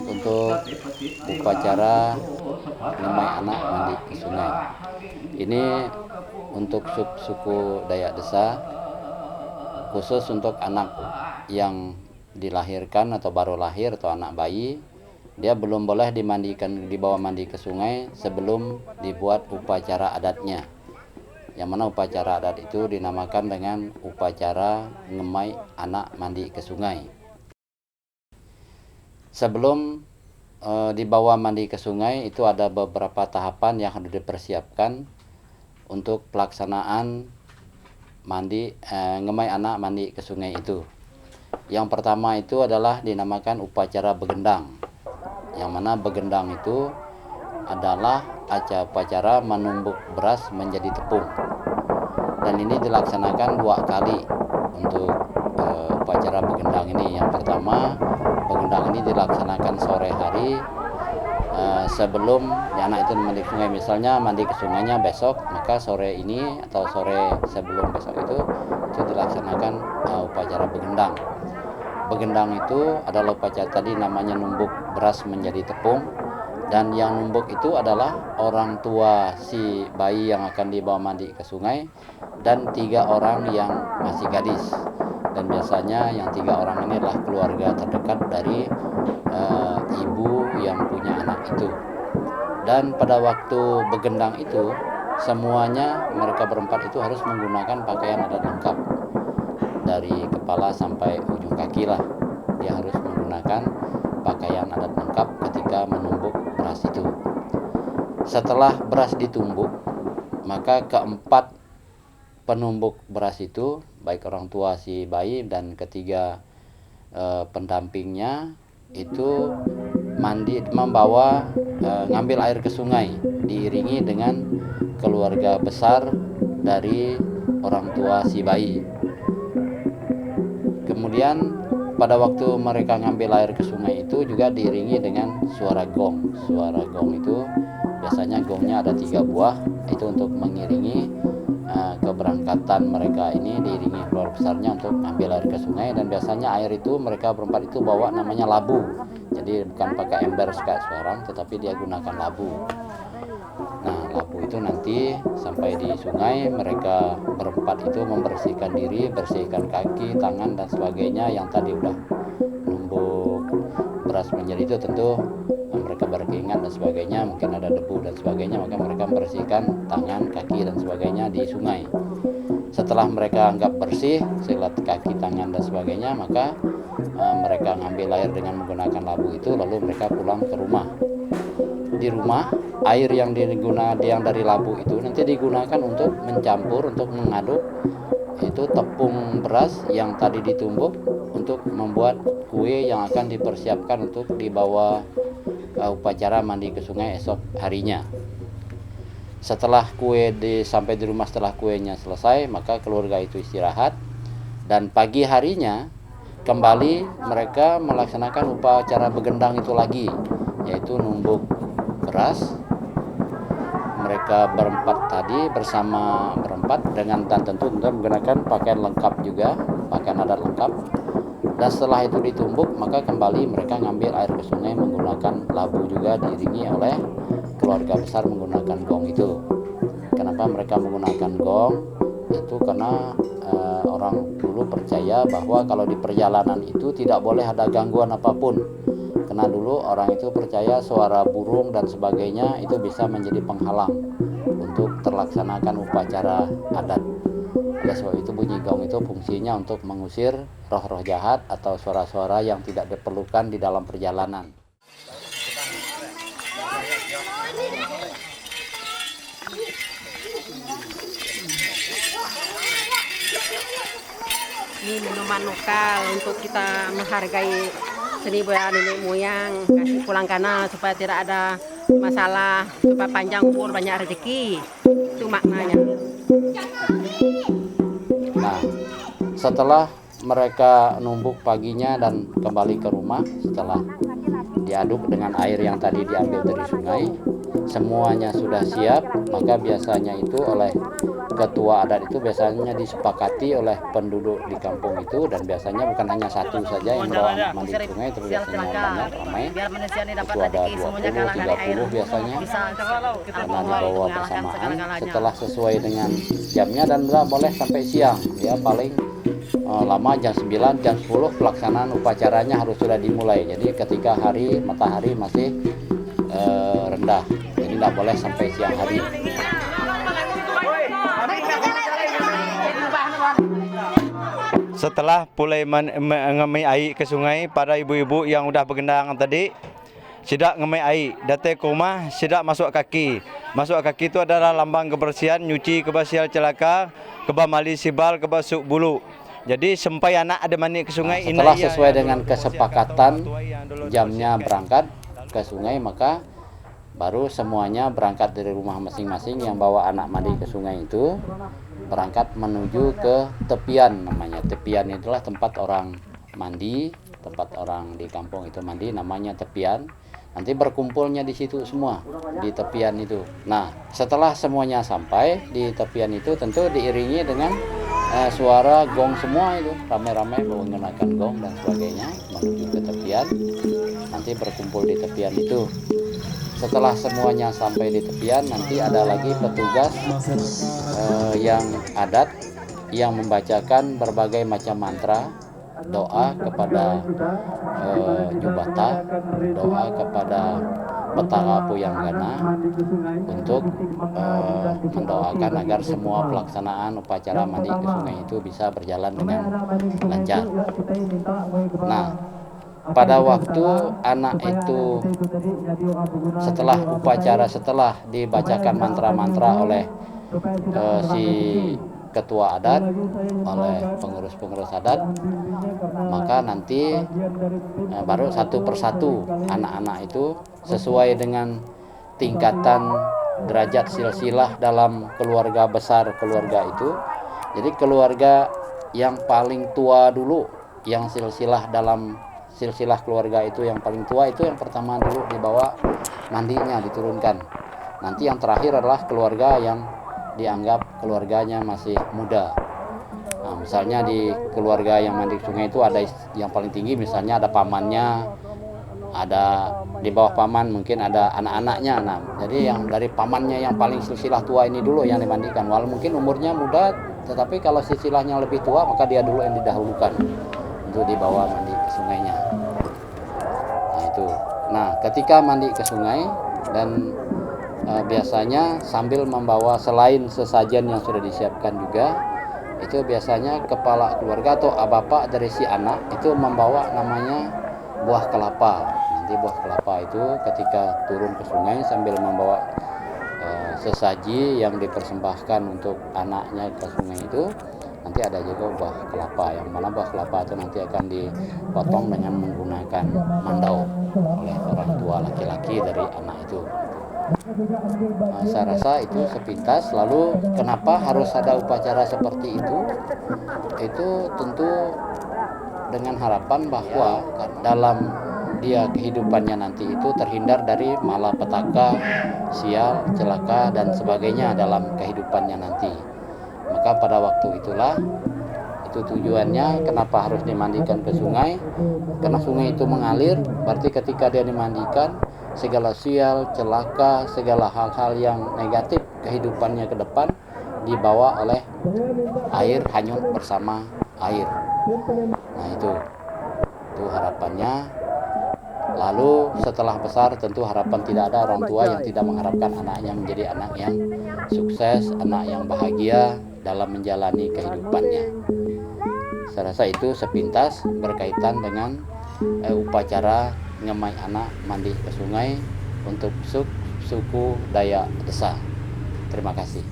untuk upacara ngemai anak mandi ke sungai. Ini untuk suku Dayak Desa, khusus untuk anak yang dilahirkan atau baru lahir atau anak bayi, dia belum boleh dibawa mandi ke sungai sebelum dibuat upacara adatnya. Yang mana upacara adat itu dinamakan dengan upacara ngemai anak mandi ke sungai. Sebelum dibawa mandi ke sungai itu ada beberapa tahapan yang harus dipersiapkan untuk pelaksanaan ngemai anak mandi ke sungai itu. Yang pertama itu adalah dinamakan upacara begendang. Yang mana begendang itu adalah upacara menumbuk beras menjadi tepung. Dan ini dilaksanakan 2 kali untuk upacara begendang ini. Yang pertama, begendang ini dilaksanakan sore hari sebelum anak itu mandi ke sungai. Misalnya mandi ke sungainya besok, maka sore ini atau sore sebelum besok itu dilaksanakan upacara begendang. Begendang itu adalah upacara tadi namanya numbuk beras menjadi tepung. Dan yang numbuk itu adalah orang tua si bayi yang akan dibawa mandi ke sungai dan 3 orang yang masih gadis. Dan biasanya yang 3 orang ini adalah keluarga terdekat dari ibu yang punya anak itu. Dan pada waktu begendang itu semuanya mereka berempat itu harus menggunakan pakaian adat lengkap dari kepala sampai ujung kaki lah. Dia harus menggunakan pakaian adat lengkap ketika menumbuk beras itu. Setelah beras ditumbuk, maka keempat penumbuk beras itu, baik orang tua si bayi dan ketiga pendampingnya itu ngambil air ke sungai, diiringi dengan keluarga besar dari orang tua si bayi. Kemudian pada waktu mereka ngambil air ke sungai itu juga diiringi dengan suara gong. Suara gong itu biasanya gongnya ada 3 buah, itu untuk mengiringi keberangkatan mereka ini, diiringi keluarga besarnya untuk ambil air ke sungai. Dan biasanya air itu mereka berempat itu bawa namanya labu. Jadi bukan pakai ember kayak sekarang, tetapi dia gunakan labu. Nah, labu itu nanti sampai di sungai mereka berempat itu membersihkan diri, bersihkan kaki, tangan dan sebagainya. Yang tadi udah numbuk beras menjadi itu tentu mereka berkeringat dan sebagainya, mungkin ada debu dan sebagainya, maka mereka membersihkan tangan, kaki dan sebagainya di sungai. Setelah mereka anggap bersih, silat kaki, tangan dan sebagainya, maka mereka ngambil air dengan menggunakan labu itu, lalu mereka pulang ke rumah. Di rumah, air yang dari labu itu nanti digunakan untuk mencampur, untuk mengaduk itu tepung beras yang tadi ditumbuk untuk membuat kue yang akan dipersiapkan untuk dibawa upacara mandi ke sungai esok harinya. Setelah sampai di rumah, setelah kuenya selesai, maka keluarga itu istirahat. Dan pagi harinya kembali mereka melaksanakan upacara begendang itu lagi, yaitu numbuk beras. Mereka berempat tadi bersama berempat dengan tentu menggunakan pakaian lengkap juga, pakaian adat lengkap. Dan setelah itu ditumbuk, maka kembali mereka ngambil air ke sungai menggunakan labu juga, diiringi oleh keluarga besar menggunakan gong itu. Kenapa mereka menggunakan gong? Itu karena orang dulu percaya bahwa kalau di perjalanan itu tidak boleh ada gangguan apapun. Karena dulu orang itu percaya suara burung dan sebagainya itu bisa menjadi penghalang untuk terlaksanakan upacara adat. Oleh sebab itu bunyi gong itu fungsinya untuk mengusir roh-roh jahat atau suara-suara yang tidak diperlukan di dalam perjalanan. Ini minuman lokal untuk kita menghargai seni budaya nenek moyang, kasih pulang kanan supaya tidak ada masalah, supaya panjang umur, banyak rezeki. Itu maknanya. Nah, setelah mereka numbuk paginya dan kembali ke rumah, setelah diaduk dengan air yang tadi diambil dari sungai, semuanya sudah siap, maka biasanya itu oleh ketua adat itu biasanya disepakati oleh penduduk di kampung itu, dan biasanya bukan hanya satu saja yang bawa anak mandi ke sungai, itu biasanya banyak ramai. Itu ada 20-30 biasanya karena dibawa bersamaan setelah sesuai dengan jamnya, dan boleh sampai siang ya, paling lama jam 9, jam 10 pelaksanaan upacaranya harus sudah dimulai. Jadi ketika matahari masih rendah, jadi tidak boleh sampai siang hari. Setelah mulai ngemai air ke sungai, pada ibu-ibu yang udah bergendang tadi sidak ngemai air, datang ke rumah sidak masuk kaki. Masuk kaki itu adalah lambang kebersihan, nyuci kebersihan celaka, kebah mali sibal, kebah suk bulu. Jadi sampai anak ada mandi ke sungai. Setelah sesuai dengan kesepakatan jamnya berangkat ke sungai, maka baru semuanya berangkat dari rumah masing-masing yang bawa anak mandi ke sungai itu berangkat menuju ke tepian namanya. Tepian itulah tempat orang mandi, tempat orang di kampung itu mandi, namanya tepian. Nanti berkumpulnya di situ semua, di tepian itu. Nah, setelah semuanya sampai di tepian itu tentu diiringi dengan suara gong semua itu, ramai-ramai menggunakan gong dan sebagainya menuju ke tepian. Nanti berkumpul di tepian itu. Setelah semuanya sampai di tepian, nanti ada lagi petugas yang adat yang membacakan berbagai macam mantra, doa kepada Jubata, doa kepada Petaka Puyanggana untuk mendoakan agar semua pelaksanaan upacara mandi ke sungai itu bisa berjalan dengan lancar. Nah, pada waktu anak itu setelah upacara, setelah dibacakan mantra-mantra oleh si ketua adat, oleh pengurus-pengurus adat, maka nanti baru satu persatu anak-anak itu sesuai dengan tingkatan derajat silsilah dalam keluarga besar keluarga itu. Jadi keluarga yang paling tua dulu, yang silsilah dalam silsilah keluarga itu yang paling tua itu yang pertama dulu dibawa mandinya, diturunkan. Nanti yang terakhir adalah keluarga yang dianggap keluarganya masih muda. Nah, misalnya di keluarga yang mandi sungai itu ada yang paling tinggi, misalnya ada pamannya, ada di bawah paman mungkin ada anak-anaknya. Nah, jadi yang dari pamannya yang paling silsilah tua ini dulu yang dimandikan. Walau mungkin umurnya muda, tetapi kalau silsilahnya lebih tua maka dia dulu yang didahulukan untuk dibawa mandi ke sungainya. Nah itu. Nah, ketika mandi ke sungai dan biasanya sambil membawa selain sesajen yang sudah disiapkan juga, itu biasanya kepala keluarga atau bapak dari si anak itu membawa namanya buah kelapa. Nanti buah kelapa itu ketika turun ke sungai sambil membawa sesaji yang dipersembahkan untuk anaknya ke sungai itu, nanti ada juga buah kelapa, yang mana buah kelapa itu nanti akan dipotong dengan menggunakan mandau oleh orang tua laki-laki dari anak itu. Nah, saya rasa itu sepintas. Lalu kenapa harus ada upacara seperti itu? Itu tentu dengan harapan bahwa dalam dia kehidupannya nanti itu terhindar dari malapetaka, sial, celaka dan sebagainya dalam kehidupannya nanti. Maka pada waktu itulah itu tujuannya kenapa harus dimandikan ke sungai, karena sungai itu mengalir, berarti ketika dia dimandikan segala sial, celaka, segala hal-hal yang negatif kehidupannya ke depan dibawa oleh air, hanyut bersama air. Nah itu harapannya. Lalu setelah besar tentu harapan tidak ada orang tua yang tidak mengharapkan anaknya menjadi anak yang sukses, anak yang bahagia dalam menjalani kehidupannya. Saya rasa itu sepintas berkaitan dengan upacara ngemai anak mandi ke sungai untuk suku Dayak Desa. Terima kasih.